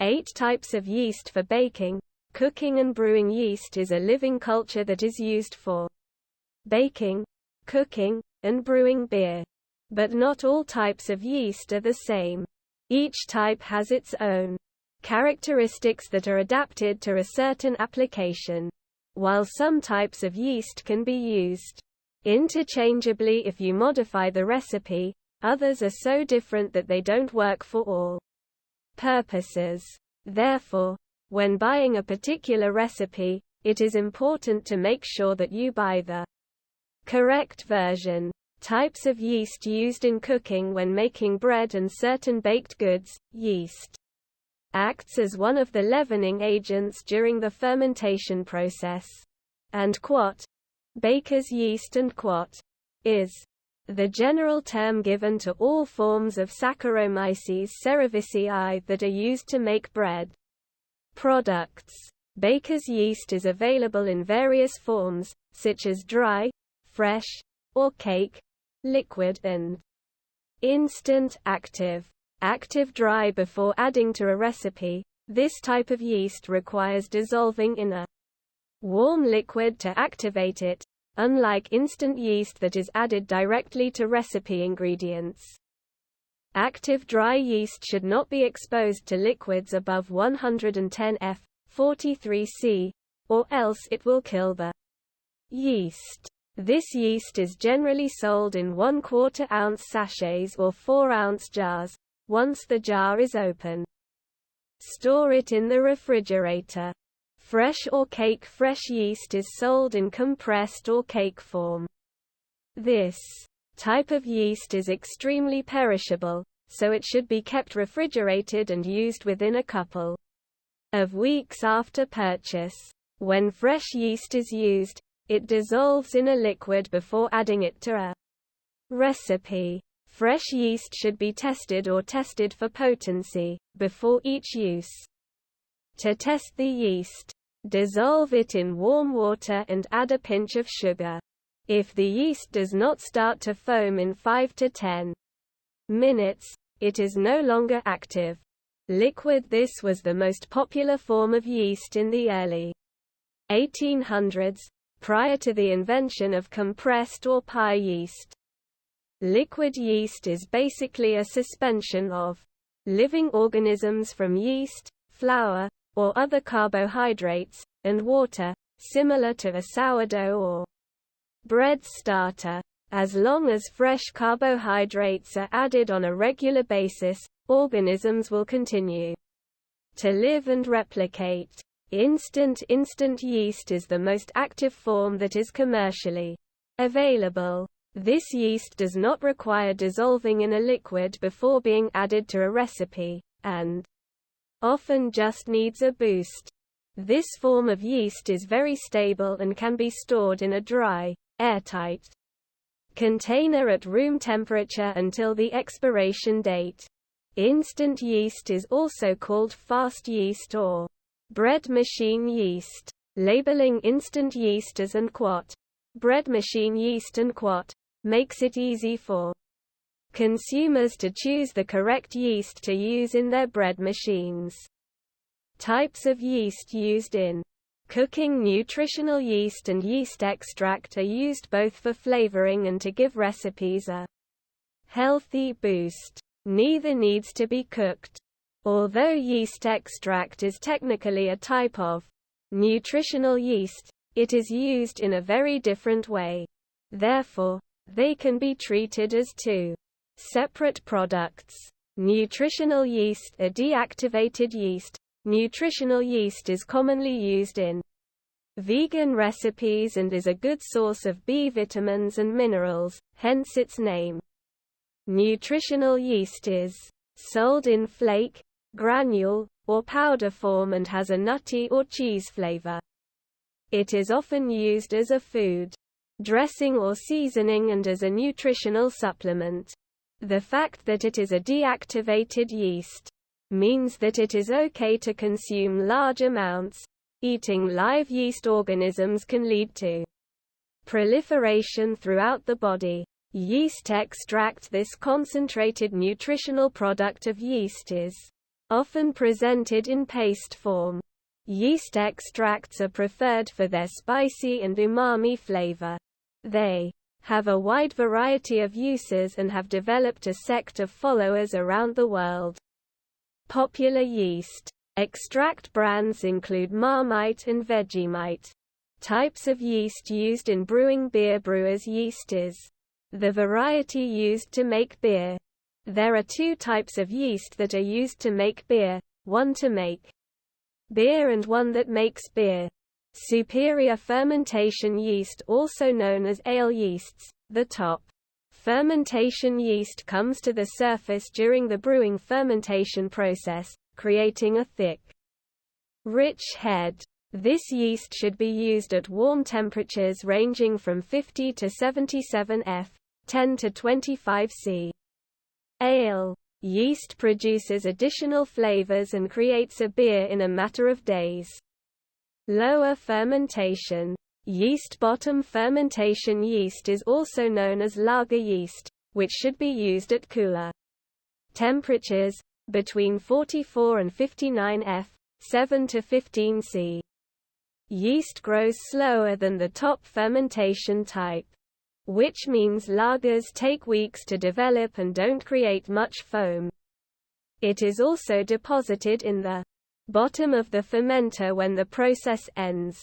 8 types of yeast for baking, cooking and brewing. Yeast is a living culture that is used for baking, cooking, and brewing beer. But not all types of yeast are the same. Each type has its own characteristics that are adapted to a certain application. While some types of yeast can be used interchangeably if you modify the recipe, others are so different that they don't work for all purposes. Therefore, when buying a particular recipe, it is important to make sure that you buy the correct version. Types of yeast used in cooking. When making bread and certain baked goods, yeast acts as one of the leavening agents during the fermentation process. And quat, baker's yeast, and quat is the general term given to all forms of Saccharomyces cerevisiae that are used to make bread products. Baker's yeast is available in various forms, such as dry, fresh, or cake, liquid, and instant. Active dry before adding to a recipe. This type of yeast requires dissolving in a warm liquid to activate it, unlike instant yeast that is added directly to recipe ingredients. Active dry yeast should not be exposed to liquids above 110 F, 43 C, or else it will kill the yeast. This yeast is generally sold in 1/4 ounce sachets or 4-ounce jars. Once the jar is open, store it in the refrigerator. Fresh or cake fresh yeast is sold in compressed or cake form. This type of yeast is extremely perishable, so it should be kept refrigerated and used within a couple of weeks after purchase. When fresh yeast is used, it dissolves in a liquid before adding it to a recipe. Fresh yeast should be tested or tested for potency before each use. To test the yeast, dissolve it in warm water and add a pinch of sugar. If the yeast does not start to foam in 5 to 10 minutes, it is no longer active. Liquid. This was the most popular form of yeast in the early 1800s, prior to the invention of compressed or pie yeast. Liquid yeast is basically a suspension of living organisms from yeast, flour, or other carbohydrates, and water, similar to a sourdough or bread starter. As long as fresh carbohydrates are added on a regular basis, organisms will continue to live and replicate. Instant yeast is the most active form that is commercially available. This yeast does not require dissolving in a liquid before being added to a recipe, and often just needs a boost. This form of yeast is very stable and can be stored in a dry, airtight container at room temperature until the expiration date. Instant yeast is also called fast yeast or bread machine yeast. Labeling instant yeast as and quat, bread machine yeast and quat, makes it easy for consumers to choose the correct yeast to use in their bread machines. Types of yeast used in cooking. Nutritional yeast and yeast extract are used both for flavoring and to give recipes a healthy boost. Neither needs to be cooked. Although yeast extract is technically a type of nutritional yeast, it is used in a very different way. Therefore, they can be treated as two separate products. Nutritional yeast, a deactivated yeast. Nutritional yeast is commonly used in vegan recipes and is a good source of B vitamins and minerals, hence its name. Nutritional yeast is sold in flake, granule, or powder form and has a nutty or cheese flavor. It is often used as a food dressing or seasoning and as a nutritional supplement. The fact that it is a deactivated yeast means that it is okay to consume large amounts. Eating live yeast organisms can lead to proliferation throughout the body. Yeast extract. This concentrated nutritional product of yeast is often presented in paste form. Yeast extracts are preferred for their spicy and umami flavor. They have a wide variety of uses and have developed a sect of followers around the world. Popular yeast extract brands include Marmite and Vegemite. Types of yeast used in brewing beer. Brewer's yeast is the variety used to make beer. There are two types of yeast that are used to make beer, one to make beer and one that makes beer. Superior fermentation yeast, also known as ale yeasts, the top fermentation yeast comes to the surface during the brewing fermentation process, creating a thick, rich head. This yeast should be used at warm temperatures ranging from 50 to 77 F, 10 to 25 C. Ale yeast produces additional flavors and creates a beer in a matter of days. Lower fermentation yeast. Bottom fermentation yeast is also known as lager yeast, which should be used at cooler temperatures, between 44 and 59 F, 7 to 15 C. Yeast grows slower than the top fermentation type, which means lagers take weeks to develop and don't create much foam. It is also deposited in the bottom of the fermenter when the process ends.